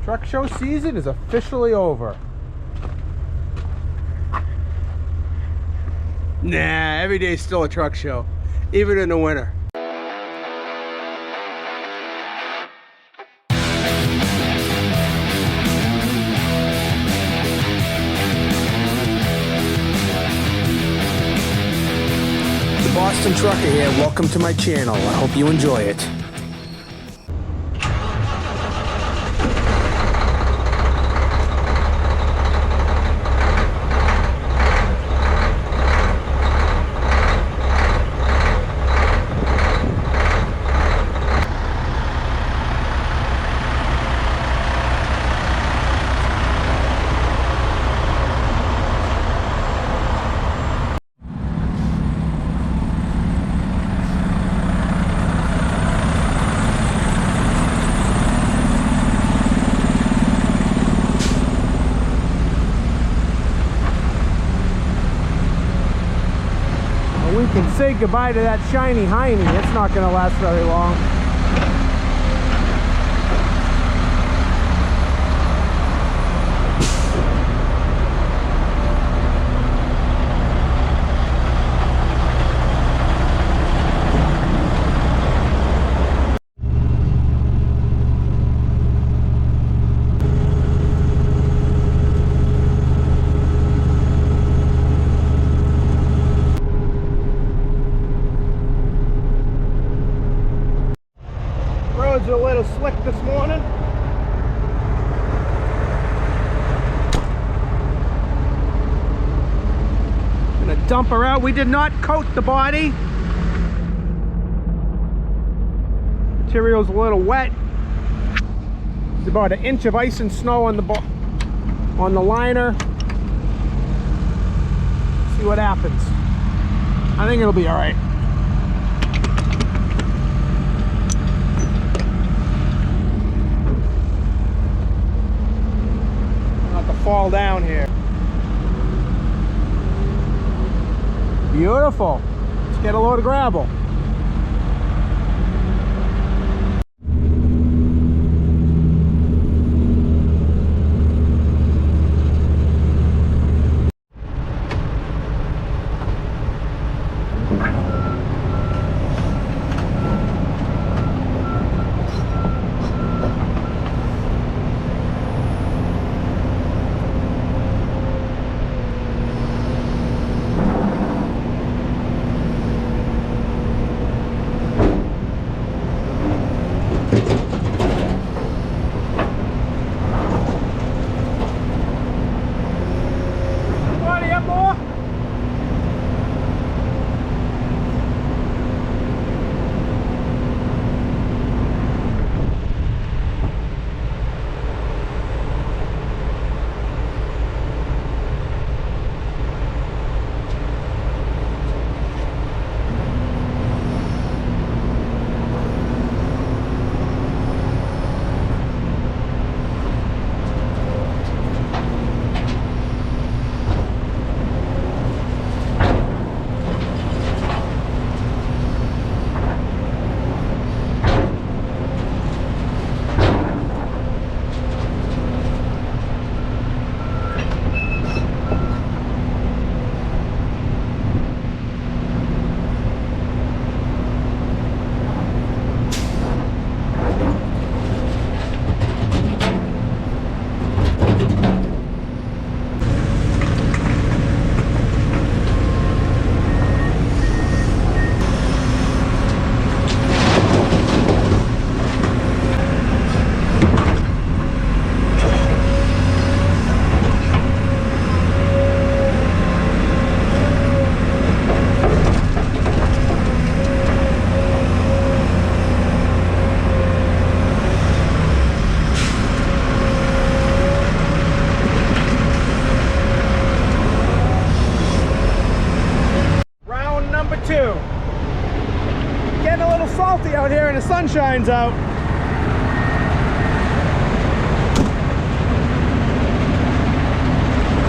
Truck show season is officially over. Nah, every day's still a truck show, even in the winter. The Boston Trucker here. Welcome to my channel. I hope you enjoy it. We can say goodbye to that shiny hiney. It's not going to last very long. A little slick this morning. Gonna dump her out. We did not coat the body. Material's a little wet. There's about an inch of ice and snow on the liner. See what happens. I think it'll be all right. Fall down here. Beautiful. Let's get a load of gravel. Salty out here and the sun shines out.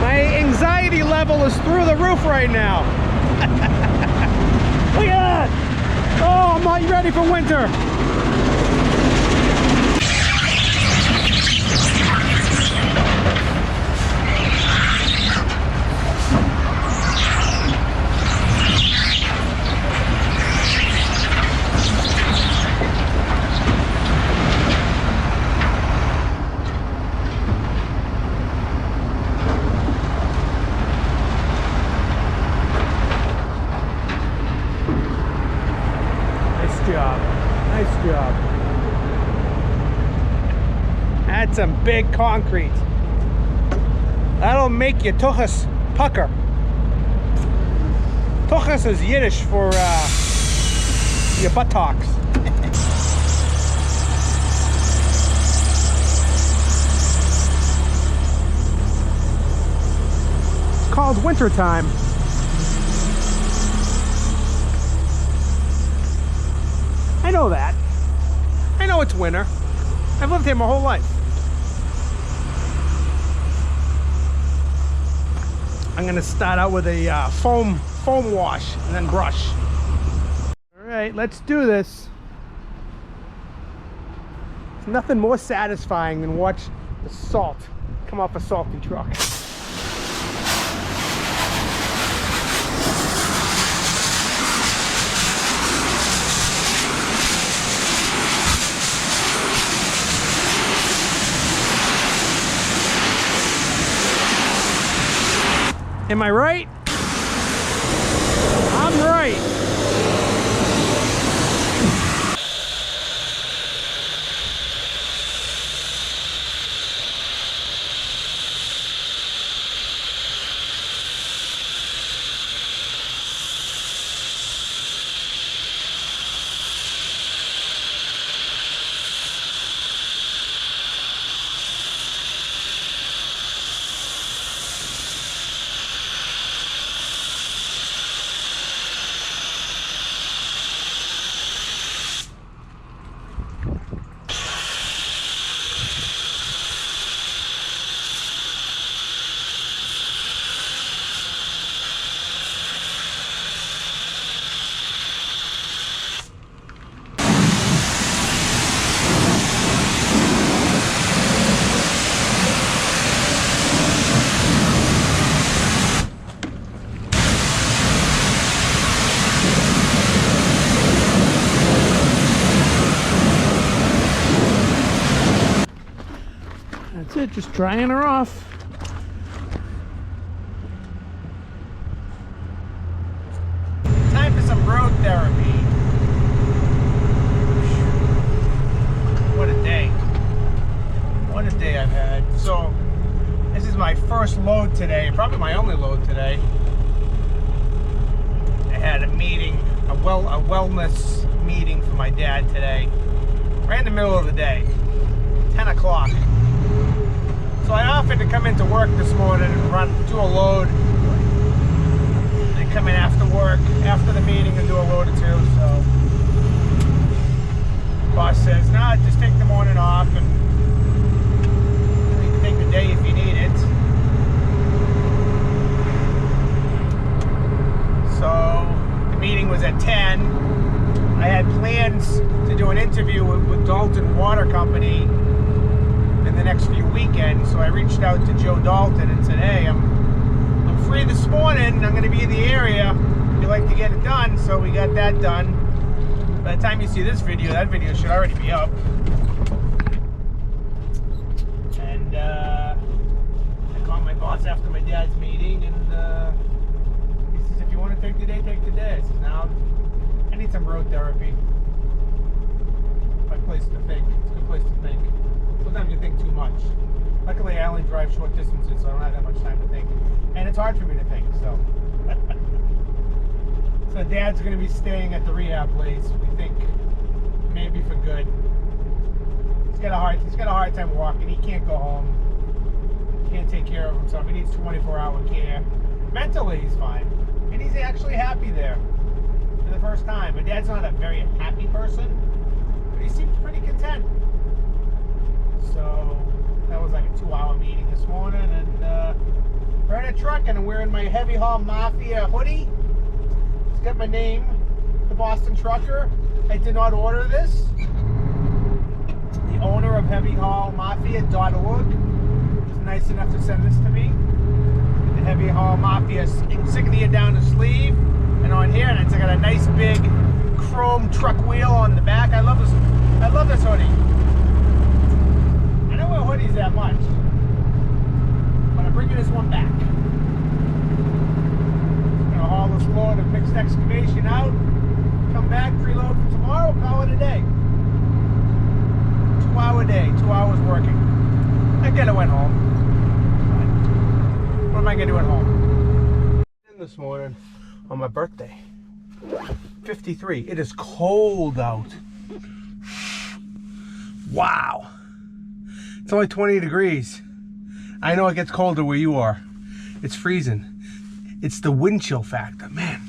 My anxiety level is through the roof right now. Look at that! Oh, I'm not ready for winter. That's some big concrete. That'll make your tuchus pucker. Tuchus is Yiddish for your buttocks. It's called winter time. I know that. I know it's winter. I've lived here my whole life. I'm gonna start out with a foam wash and then brush. All right, let's do this. There's nothing more satisfying than watch the salt come off a salty truck. Am I right? I'm right. That's it, just drying her off. Time for some road therapy. What a day. What a day I've had. So, this is my first load today, probably my only load today. I had a meeting, a wellness meeting for my dad today. Right in the middle of the day, 10 o'clock. So I offered to come into work this morning and do a load. And come in after work, after the meeting, and do a load or two. So boss says, nah, just take the morning off and you can take the day if you need it. So the meeting was at 10. I had plans to do an interview with Dalton Water Company in the next few weekends, so I reached out to Joe Dalton and said, hey, I'm free this morning, I'm going to be in the area, would you like to get it done? So we got that done. By the time you see this video, that video should already be up. And I called my boss after my dad's meeting, and he says, if you want to take the day, take the day. I said, now I need some road therapy. My place to think. It's a good place to think. Sometimes you think too much. Luckily, I only drive short distances, so I don't have that much time to think. And it's hard for me to think, so. So Dad's going to be staying at the rehab place, we think, maybe for good. He's got a hard time walking. He can't go home. He can't take care of himself. He needs 24-hour care. Mentally, he's fine. And he's actually happy there for the first time. But Dad's not a very happy person, but he seems pretty content. So that was like a 2-hour meeting this morning, and we're in a Truckin, and we're in my Heavy Haul Mafia hoodie. It's got my name, the Boston Trucker. I did not order this. The owner of HeavyHaulMafia.org was nice enough to send this to me. The Heavy Haul Mafia insignia down the sleeve, and on here, and it's got a nice big chrome truck wheel on the back. I love this. I love this hoodie. I don't wear hoodies that much, but I'm bringing this one back. Gonna haul this load of mixed excavation out, come back, preload for tomorrow, call it a day. 2-hour day, 2 hours working. I could have went home. What am I gonna do at home? This morning on my birthday. 53. It is cold out. Wow. It's only 20 degrees. I know it gets colder where you are. It's freezing. It's the wind chill factor, man.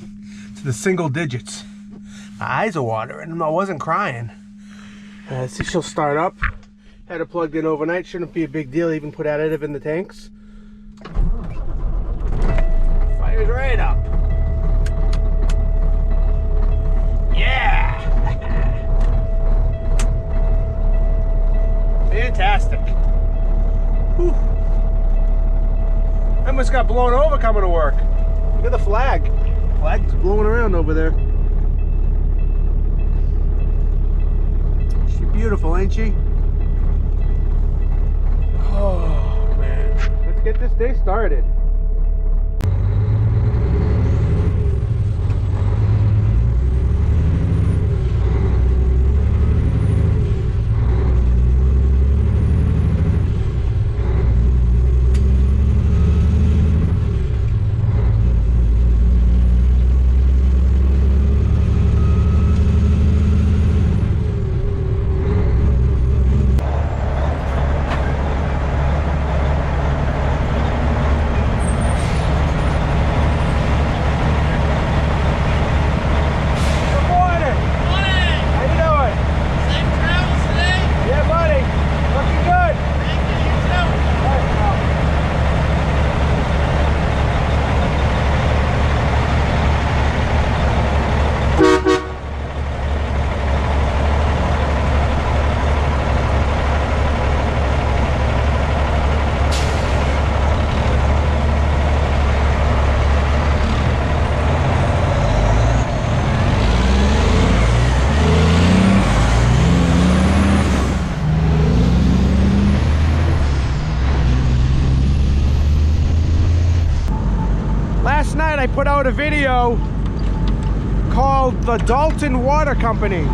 It's the single digits. My eyes are watering. I wasn't crying. See, she'll start up. Had it plugged in overnight. Shouldn't be a big deal. Even put additive in the tanks. Fires right up. Yeah. Fantastic. Whew. I almost got blown over coming to work. Look at the flag. Flag's blowing around over there. She's beautiful, ain't she? Oh, man. Let's get this day started. Last night I put out a video called The Dalton Water Company.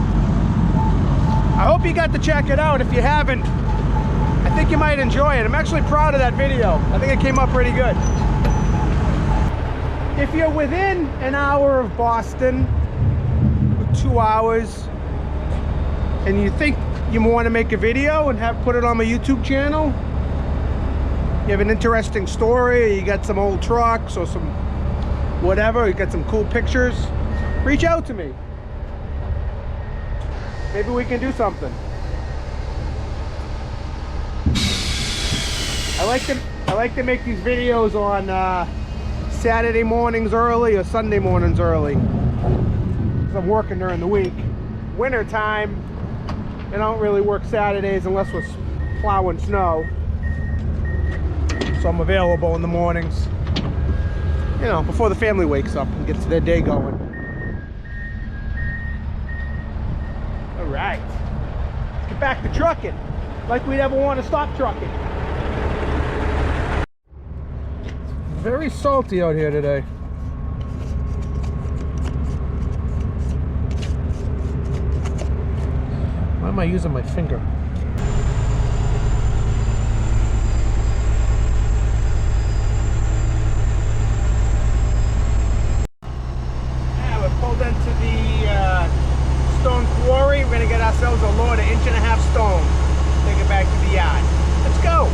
I hope you got to check it out. If you haven't, I think you might enjoy it. I'm actually proud of that video. I think it came up pretty good. If you're within an hour of Boston, 2 hours, and you think you want to make a video and put it on my YouTube channel, you have an interesting story, you got some old trucks or some whatever, you got some cool pictures, reach out to me. Maybe we can do something. I like to make these videos on Saturday mornings early or Sunday mornings early, because I'm working during the week. Winter time, I don't really work Saturdays unless we're plowing snow. So I'm available in the mornings, you know, before the family wakes up and gets their day going. All right, let's get back to trucking like we'd ever want to stop trucking. It's very salty out here today. Why am I using my finger? Into the stone quarry. We're gonna get ourselves a load of 1.5-inch stone. Take it back to the yard. Let's go.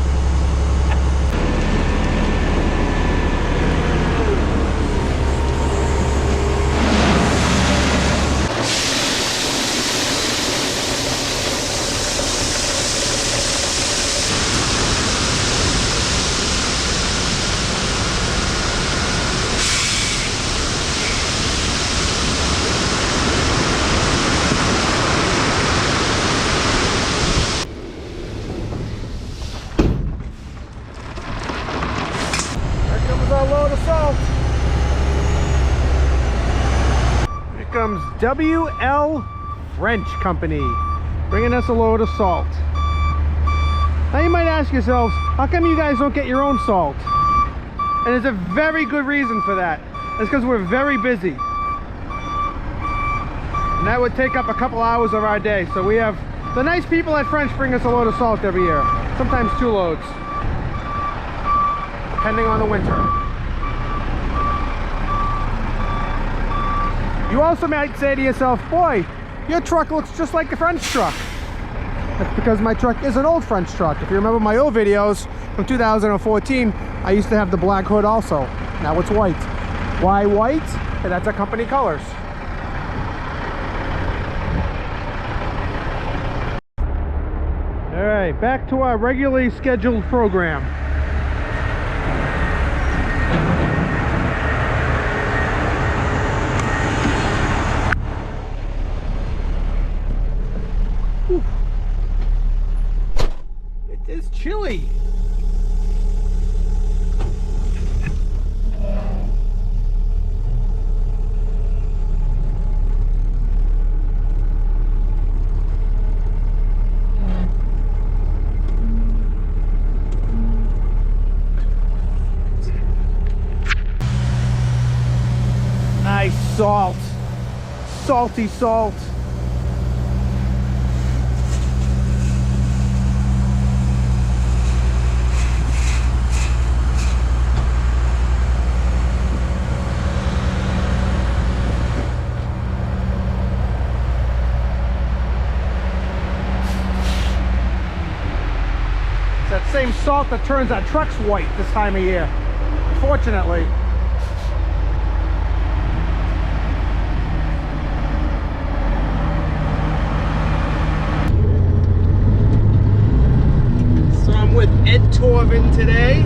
Comes WL French Company bringing us a load of salt. Now you might ask yourselves, how come you guys don't get your own salt? And there's a very good reason for that. It's because we're very busy, and that would take up a couple hours of our day. So we have the nice people at French bring us a load of salt every year. sometimes 2 loads, depending on the winter. You also might say to yourself, boy, your truck looks just like a French truck. That's because my truck is an old French truck. If you remember my old videos from 2014, I used to have the black hood also. Now it's white. Why white? And that's our company colors. All right, back to our regularly scheduled program. Whew. It is chilly. Nice salt, salty salt. It's that same salt that turns our trucks white this time of year, unfortunately. With Ed Torvin today,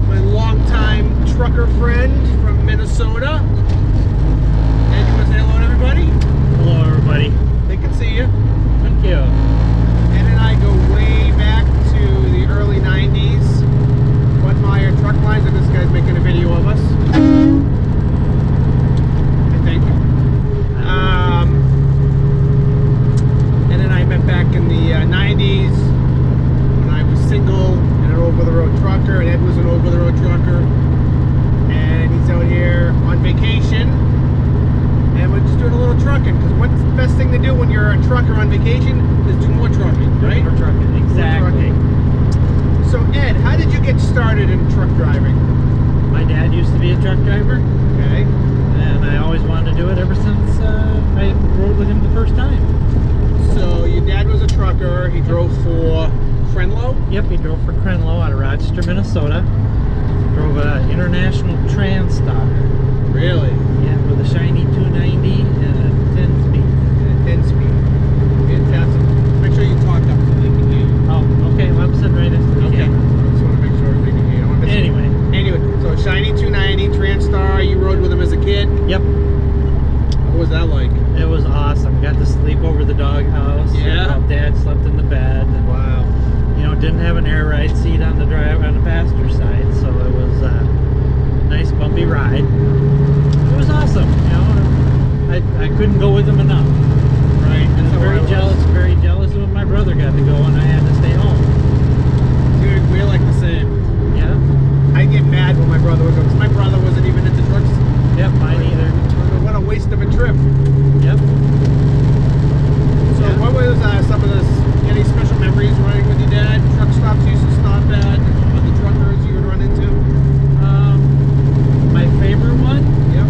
my longtime trucker friend from Minnesota. Ed, you want to say hello to everybody? Hello, everybody. They can see you. Thank you. Ed and I go way back to the early 90s. Bud Meyer Truck Lines, and this guy's making a video of us, I think. Ed and I met back in the 90s. Single and an over-the-road trucker, and Ed was an over-the-road trucker, and he's out here on vacation, and we're just doing a little trucking, because what's the best thing to do when you're a trucker on vacation is do more trucking, right? More trucking, exactly. More trucking. So Ed, how did you get started in truck driving? My dad used to be a truck driver. Okay. And I always wanted to do it ever since I rode with him the first time. So your dad was a trucker, he drove for Crenlo? Yep, he drove for Crenlo out of Rochester, Minnesota. Drove an international Transtar. Really? Yeah, with a shiny 290 and a 10-speed. And a 10-speed. Fantastic. Make sure you talk up so they can hear you. Oh, okay. Well, I'm sitting right next to the Okay. camera. Just want to make sure they can hear you. Anyway, so shiny 290 Transtar. You rode with him as a kid. Yep. What was that like? It was awesome. Got to sleep over the doghouse. Yeah. While Dad slept in the bed. And, wow. you know, didn't have an air ride seat on the passenger side, so it was a nice bumpy ride. It was awesome. You know, I couldn't go with him enough. Right. And I'm very jealous of when my brother got to go and I had to stay home. Dude, we're like the same. Yeah. I get mad when my brother was because my brother wasn't even into trucks. Yep, mine either. What a waste of a trip. Yep. So yeah. What was some of this? Any special memories riding with your dad? Truck stops you used to stop at? Other truckers you would run into? My favorite one? Yep.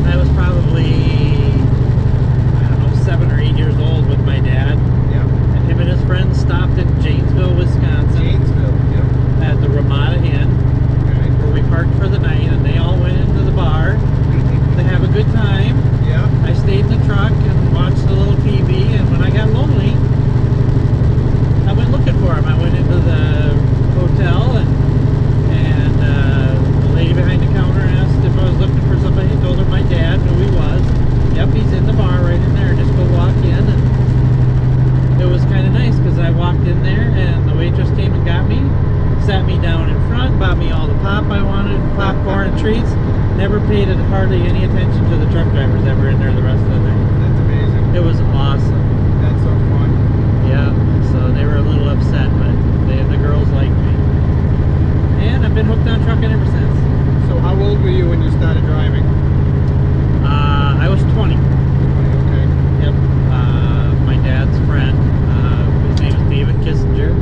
I was probably, I don't know, 7 or 8 years old with my dad. Yep. And him and his friends stopped in Janesville, Wisconsin. Janesville, yep. At the Ramada Inn. Okay. Where we parked for the night, and they all went into the bar to have a good time. Yeah. I stayed in the truck and watched a little TV, and when I got lonely, I went looking for him. I went into the hotel, and the lady behind the counter asked if I was looking for somebody. I told her my dad, who he was. Yep, he's in the bar right in there. Just go walk in, and it was kind of nice because I walked in there, and the waitress came and got me, sat me down in front, bought me all the pop I wanted, popcorn and treats. Never paid hardly any attention to the truck drivers that were in there the rest of the night. That's amazing. It was awesome. That's so fun. Yeah, so they were a little upset, but the girls liked me. And I've been hooked on trucking ever since. So how old were you when you started driving? I was 20. Okay. Yep. My dad's friend, his name is David Kissinger.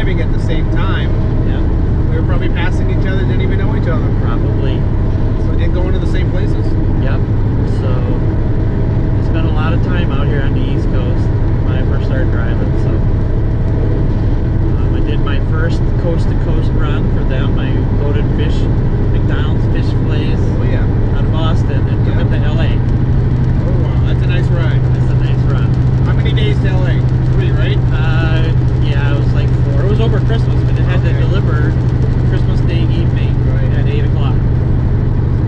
driving at the same time. Yeah, We were probably passing each other, didn't even know each other. probably. So we didn't go into the same places. Yep. So I spent a lot of time out here on the East Coast when I first started driving. So I did my first coast-to-coast run for them. I loaded fish, McDonald's fish fillets Oh yeah. out of Boston and took them to LA. Oh wow, that's a nice ride. It's a nice run. How many days to LA? 3, right? Yeah, it was like 4. It was over Christmas, but it had to Okay. deliver Christmas Day evening Right. at 8 o'clock.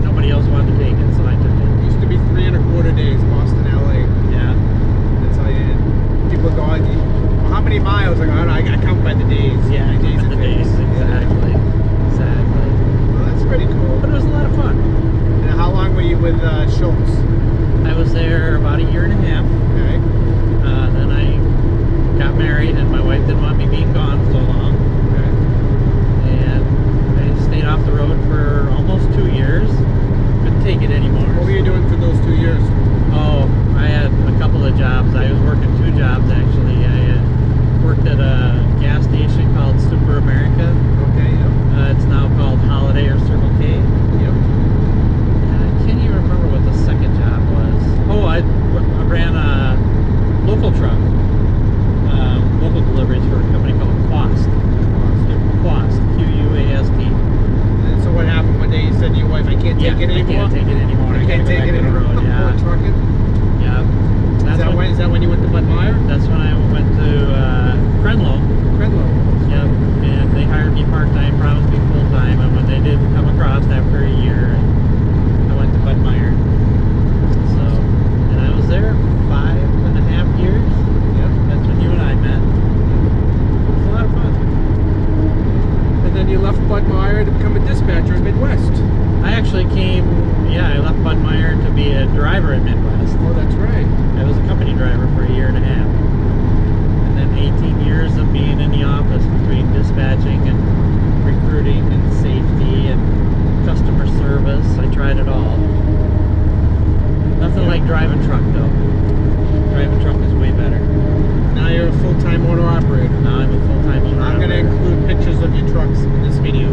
Nobody else wanted to take it, so I took it. Used to be 3.25 days, Boston, LA. Yeah. That's how you. People go, well, how many miles? I go, I don't know, I count by the days. Yeah, How many the it days. takes. Yeah. Exactly. Exactly. Well, that's pretty cool. But it was a lot of fun. And how long were you with Schultz? I was there about a year and a half. Okay. Then I got married, and my wife didn't want me being gone so long. Okay. And I stayed off the road for almost 2 years. Couldn't take it anymore. What were you doing for those 2 years? Oh, I had a couple of jobs. I was working 2 jobs actually. I worked at a gas station called Super America. Okay. Yep. It's now called Holiday or Circle K. Yep. I can't even remember what the second job was. Oh, I ran a local truck, local deliveries for a company called Quast. Quast, Q-U-A-S-T. And so what happened one day? You said to your wife, "I can't take it anymore." I can't take it anymore. I can't gotta go take back it to the anymore. road. Yeah, Poor trucking. yeah. Is that when you went to Bud Meyer? That's when I went to Crenlo. Crenlo. Yep, and they hired me part-time, promised me full-time, and when they did come across after a year, I went to Bud Meyer. So, and I was there 5.5 years. Yep. That's when you and I met. It was a lot of fun. And then you left Bud Meyer to become a dispatcher in Midwest. I actually I left Bud Meyer to be a driver at Midwest. Oh, that's right. I was a company driver for a year and a half. And then 18 years of being in the office between dispatching and recruiting and safety and customer service. I tried it all. Nothing like driving truck though. Driving truck is way better. Now you're a full-time owner-operator. Now I'm a full-time owner. I'm going to include pictures of your trucks in this video.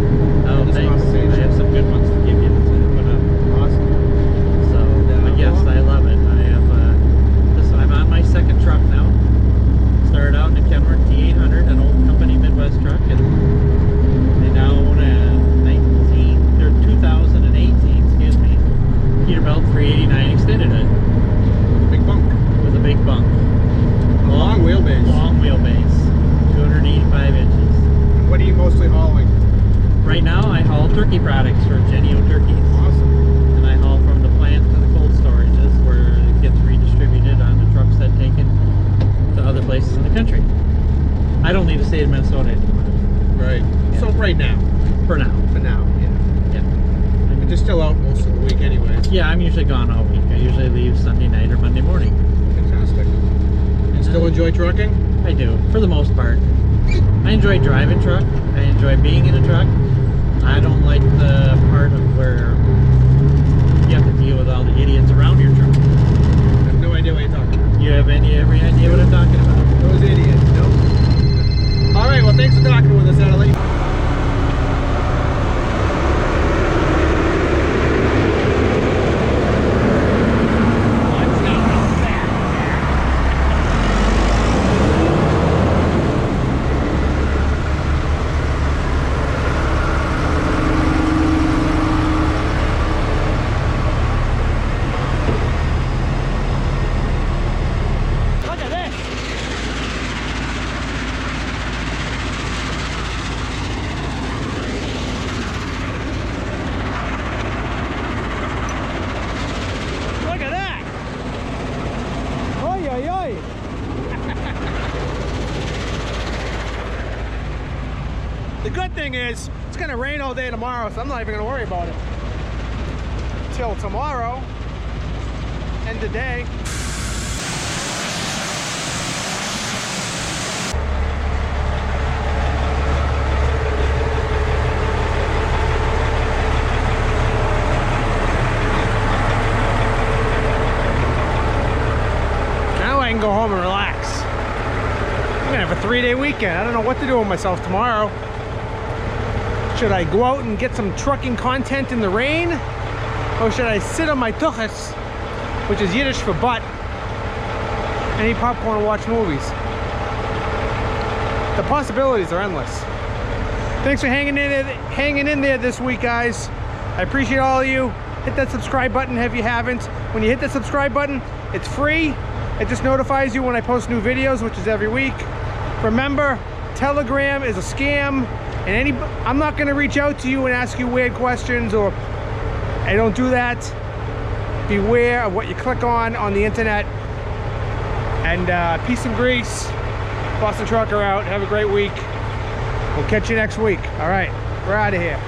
Oh, in this thanks. conversation. I have some good ones to give you to put up. Awesome. So, but yes, I love it. I have I'm on my second truck now. Started out in a Kenworth T800, an old company Midwest truck, and they now own a 2018, excuse me, Peterbilt 389 extended hood Big bunk. with a big bunk. A long wheelbase. Long wheelbase, 285 inches. What are you mostly hauling? Right now, I haul turkey products for Genio turkeys. Awesome. And I haul from the plant to the cold storages where it gets redistributed on the trucks that take it to other places in the country. I don't need to stay in Minnesota anymore. Right. Yeah. So right now. For now. For now, yeah. Yeah. But you're still out most of the week anyway. Yeah, I'm usually gone all week. I usually leave Sunday night or Monday morning. Fantastic. You still enjoy trucking? I do, for the most part. I enjoy driving truck. I enjoy being in a truck. I don't like the part of where you have to deal with all the idiots around your truck. I have no idea what you're talking about. You have every idea what I'm talking about? Those idiots, nope. All right, well, thanks for talking with us, Natalie. The good thing is, it's gonna rain all day tomorrow, so I'm not even gonna worry about it. Till tomorrow, end of day. Now I can go home and relax. I'm gonna have a 3-day weekend. I don't know what to do with myself tomorrow. Should I go out and get some trucking content in the rain? Or should I sit on my tuchus, which is Yiddish for butt, and eat popcorn and watch movies? The possibilities are endless. Thanks for hanging in there this week, guys. I appreciate all of you. Hit that subscribe button if you haven't. When you hit the subscribe button, it's free. It just notifies you when I post new videos, which is every week. Remember, Telegram is a scam, and I'm not going to reach out to you and ask you weird questions, or I don't do that. Beware of what you click on the internet. And peace and grease. Boston Trucker out. Have a great week. We'll catch you next week. All right, we're out of here.